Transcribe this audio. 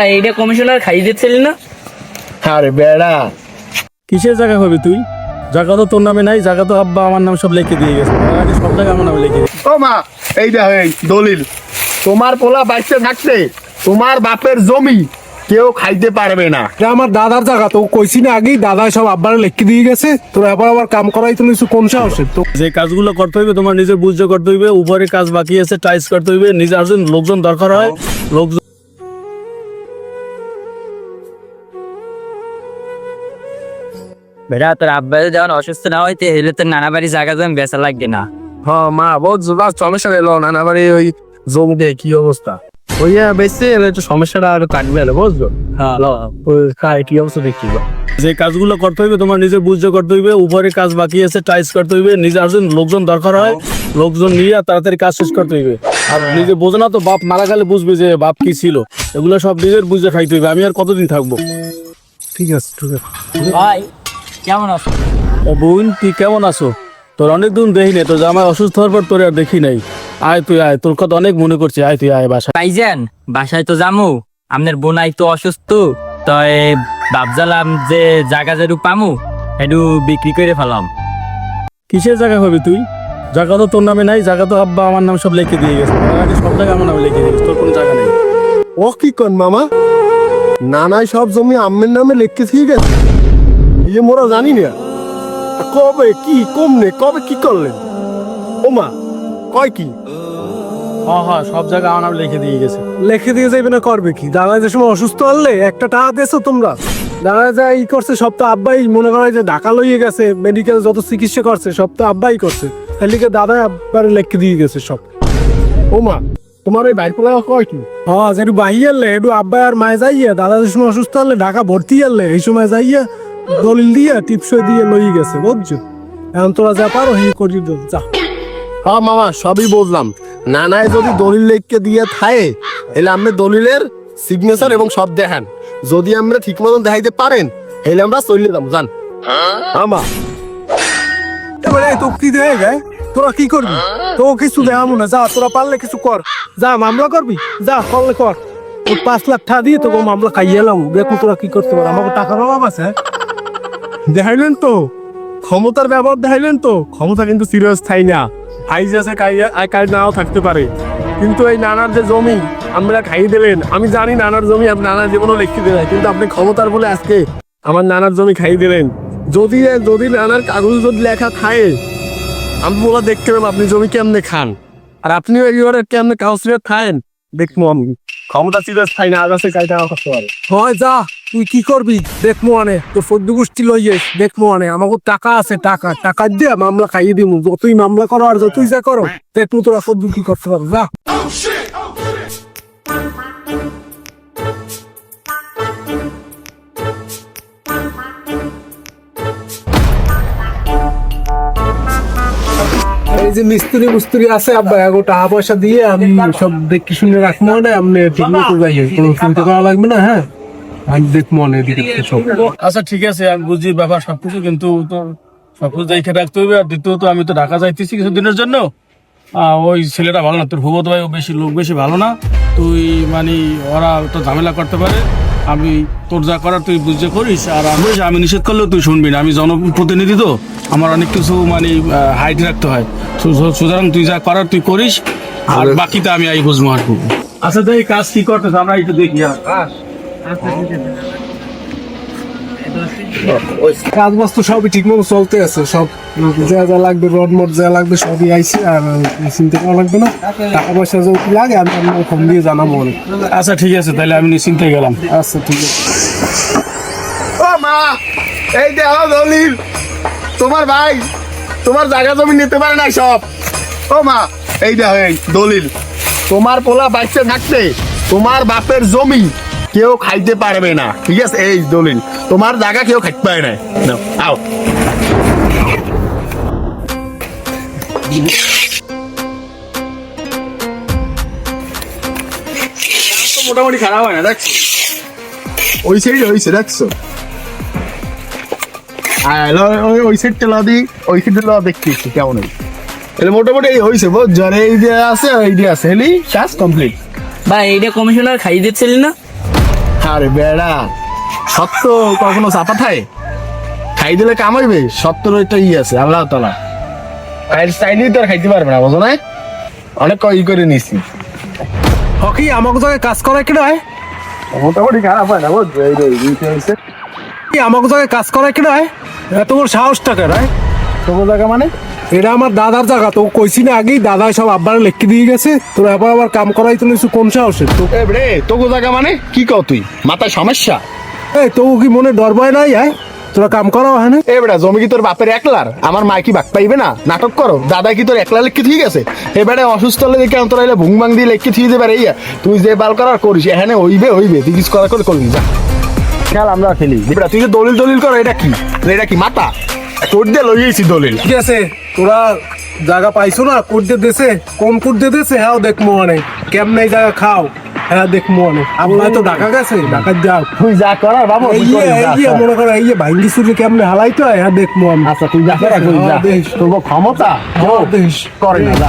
এইটা কমিশনার খাই দিচ্ছিলি না? আরে বেড়া, কিসের জায়গা হবে তুই? জায়গা তো তোর নামে নাই, জায়গা তো আব্বা আমার নাম সব লিখে দিয়ে গেছে। তার আগে সব জায়গা আমার নামে লিখে দিয়েছে। ও মা, এইটা এই দলিল। তোমার পোলা বাইসে থাকতে তোমার বাপের জমি কেউ খাইতে পারবে না। এটা আমার দাদার জায়গা, তো কইছি না আগেই, দাদা সব আব্বারে লিখে দিয়ে গেছে। তোর আবার কাম করাই তো নিছু কোন সাহসে? তো যে কাজগুলো করতে হইবে তোমার নিজের বুঝে করতে হইবে। উপরে কাজ বাকি আছে, টাইস করতে হইবে। নিজে আসেন লোকজন দরকার হয়, লোকজন বেটা তোর আব্বা যখন অসুস্থ না হইতে এলে তোর নানা বাড়ি জায়গা যখন বেচা লাগবে না। হ্যাঁ মা, বহুত সমস্যা এলো না, আবার ওই জমিতে কি অবস্থা ওই বেশি একটু সমস্যাটা আর কাটবে না, বুঝলো? হ্যাঁ, কি অবস্থা দেখছি। যে কাজগুলো করতে হইবে তোমার নিজের বুঝে করতে হইবে। উপরে কাজ বাকি আছে, টাইস করতে হইবে। নিজে আসেন লোকজন দরকার হয়, লোকজন নিয়ে তাড়াতাড়ি কাজ শেষ করতে হইবে। আর নিজে বোঝে না তো, বাপ মারা গেলে বুঝবে যে বাপ কি ছিল। এগুলো সব নিজের বুঝে খাইতে হইবে। আমি আর কতদিন থাকবো? ঠিক আছে, ঠিক আছে। ভাই কেমন আছো? বোন তুই কেমন আছো? তোর অনেকদিন দেখি নাই, তোর জামাই অসুস্থ হওয়ার পর তোর আর দেখি নাই। আয় তুই আয়, তোর কথা অনেক মনে করছি। আয় তুই আয় বাসা। ভাইজান বাসায় তো যামু, আপনার বোনাই তো অসুস্থ, তাই ভাবজালাম যে জায়গা যেটু পামু একটু বিক্রি করে ফেলাম। কিসের জায়গা হবে তুই? জায়গা তো তোর নামে নাই, জায়গা তো আব্বা আমার নাম সব লিখে দিয়ে গেছে। তার আগে সব জায়গা আমার নামে লিখে দিয়ে গেছে, তোর কোনো জায়গা নেই। ও কি কন মামা, নানাই সব জমি আম্মের নামে লিখতে ঠিক আছে? এই যে মোরা জানি না কবে কি কমনে কবে কি করলেন। ও মা কয় কি হ্যাঁ হ্যাঁ, সব জায়গা আমার নামে লিখে দিয়ে গেছে। লিখে দিয়ে যাইবে না, করবে কি? দাদা যে সময় অসুস্থ হলে একটা টাকা দিয়েছো তোমরা, দাদা যা ই করছে সব তো আব্বাই, মনে করে যে ঢাকা লইয়ে গেছে, মেডিকেল যত চিকিৎসা করছে সব তো আব্বাই করছে। তাহলে দাদা আব্বারে লিখে দিয়ে গেছে সব। ও মা, তোমার ওই বাইক পোলা কয় কি? হ্যাঁ, যেটু বাহিয়ালে একটু আব্বা আর মায়ে যাইয়া, দাদা যে সময় অসুস্থ হলে ঢাকা ভর্তি হলে এই সময় যাইয়া দলিল দিয়া টিপসই দিয়ে লইয়ে গেছে, বুঝছো? এখন তোরা যা পারো হি করি যা। হ্যাঁ মামা, সবই বুঝলাম। নানায় যদি দলিল লিখকে দিয়ে থাকে এলে আপনি দলিলের সিগনেচার এবং সব দেখান। যদি আমরা ঠিক মতন দেখাইতে পারেন এলে আমরা চলে যাবো, জান। আমা এবারে তো কি দেয় গায়, তোরা কি করবি? তো কিছু দেখাবো না, যা তোরা পারলে কিছু কর। যা মামলা করবি, যা করলে কর। 5 লাখ টাকা দিয়ে তোকে মামলা খাইয়ে এলাম, দেখো তোরা কি করতে পারো। আমাকে টাকার অভাব আছে, দেখাইলেন তো ক্ষমতার ব্যবহার, দেখাইলেন তো ক্ষমতা কিন্তু চিরস্থায়ী না। আইজ আছে কাজ নাও থাকতে পারে, কিন্তু এই নানার যে জমি আমরা খাইয়ে দিলেন, আমি জানি নানার জমি আপনি নানার জীবনও লিখতে দেবেন, কিন্তু আপনি ক্ষমতার বলে আজকে আমার নানার জমি খাইয়ে দিলেন। যদি যদি নানার কাগজ যদি লেখা খায়, আমি বলা দেখতে পেলাম আপনি জমি কেমনে খান, আর আপনিও এইবারে কেমনে কাগজ খায়েন দেখবো আমি। ক্ষমতা চিরস্থায়ী না, আজ আছে কাজ নাও করতে পারে। হয় যা, তুই কি করবি দেখবো আনে, তোর সদ্য গোষ্ঠী লইয়ে দেখবো আনে। আমাকে টাকা আছে, টাকা দিয়ে মামলা খাইয়ে দিব। যতই মামলা করো আর যতই যা করো দেখবো তোরা সদ্য কি করতে পারো, যা। এই যে মিস্ত্রি আছে আব্বা, এগো টাকা পয়সা দিয়ে আমি সব দেখি শুনে রাখবো না, আপনি ঠিক মতো যাই, কোনো চিন্তা করা লাগবে না। হ্যাঁ, আমি দেখবো না এদিকে সব। আচ্ছা ঠিক আছে, আমি বুঝি ব্যাপার সবকিছু, কিন্তু তোর সবকিছু দেখে রাখতে হবে। আর দ্বিতীয়ত আমি তো ঢাকা যাইতেছি কিছুদিনের জন্য। ওই ছেলেটা ভালো না, তোর ভূগত ভাই, ও লোক বেশি ভালো না। তুই মানে ওরা তো ঝামেলা করতে পারে। আমি তোর যা করার তুই বুঝে করিস। আর আমি নিষেধ করলেও তুই শুনবি না, আমি জনপ্রতিনিধি তো, আমার অনেক কিছু মানে হাইট রাখতে হয়। সুতরাং তুই যা করার তুই করিস, আর বাকিটা আমি এই বুঝবো আর করবো। আচ্ছা তাই কাজ কি করতেছ আমরা একটু দেখি। কাজ বাজ তো সবই ঠিক মতো চলতে আছে, সব যা যা লাগবে রড মড যা লাগবে সবই আইসি, আর চিন্তা করা লাগবে না। টাকা পয়সা যদি লাগে আমি আপনাকে ফোন দিয়ে জানাবো অনেক। আচ্ছা ঠিক আছে, তাহলে আমি নিশ্চিন্তে গেলাম। আচ্ছা ঠিক আছে। ও মা, এই দেখো দলিল। তোমার ভাই তোমার জায়গা জমি নিতে পারে না সব। ও মা, এই দেখো এই দলিল। তোমার পোলা বাইসে থাকতে তোমার বাপের জমি কেউ খাইতে পারবে না, ঠিক আছে? এই দলিল, তোমার জায়গা কেউ খাইতে পারে না। নাও, আও। মোটামুটি খারাপ হয় না, দেখছো? ওই সাইডে হয়েছে, দেখছো? ওই সাইডটা লদি, ওই সাইডটা ল দেখতেছি কেমন হয়েছে। তাহলে মোটামুটি এই হয়েছে, বুঝছো? আর এই দিয়ে আছে, এই দিয়ে আছে, হেলি কাজ কমপ্লিট। ভাই এইটা কমিশনার খাই দিচ্ছিলি না? আরে বেড়া সত্য কখনো চাপা থাকে খাই দিলে কামাইবে সত্যর একটা আছে আল্লাহ তালা চাইলেই তো আর খাইতে পারবে না বুঝো না অনেক ই করে নিছি হকি আমাকে জায়গায় কাজ করায় কেন হয় মোটামুটি খারাপ হয় না বুঝছো এই রে বুঝতে হয়েছে কি আমাকে জায়গায় কাজ করায় কেন হয় এত বড় সাহসটা কেন হয় তোমার জায়গা মানে এটা আমার দাদার জায়গা তো কইছি না আগেই দাদা সব আব্বার লেখকে দিয়ে গেছে তোর আবার কাম করাই তো নিছু কোন সাহসের তো এ রে তোকে জায়গা মানে কি কও তুই মাথায় সমস্যা এই তো কি মনে ডর ভয় নাই হ্যাঁ তোরা কাম করাও হ্যাঁ এ বেটা জমি কি তোর বাপের একলার আমার মা কি বাক পাইবে না নাটক করো দাদা কি তোর একলা লেখকে ঠিক আছে এ বেটা অসুস্থ হলে দেখে তোর এলে ভুং ভাং দিয়ে লেখকে ঠিক পারে ইয়া তুই যে বাল করার করিস এখানে হইবে তুই কিছু করা করে করবি যা খেল আমরা খেলি বেটা তুই যে দলিল করো এটা কি মাথা তোর দিয়ে লইয়েছি দলিল ঠিক আছে তোরা জায়গা পাইছো না কোট দিয়ে দেছে কোন কোট দিয়ে দেছে হ্যাঁ দেখবো অনেক কেমন এই জায়গা খাও হ্যাঁ দেখবো অনেক আব্বা তো ঢাকা গেছে ঢাকা যাও তুই যা করার বাবা এই মনে করো এই ভাঙ্গি সুরে কেমনে হালাইতো হ্যাঁ দেখবো আমি আচ্ছা তুই যা করা করিস যা দেশ। তোর ক্ষমতা দেশ। করে না যা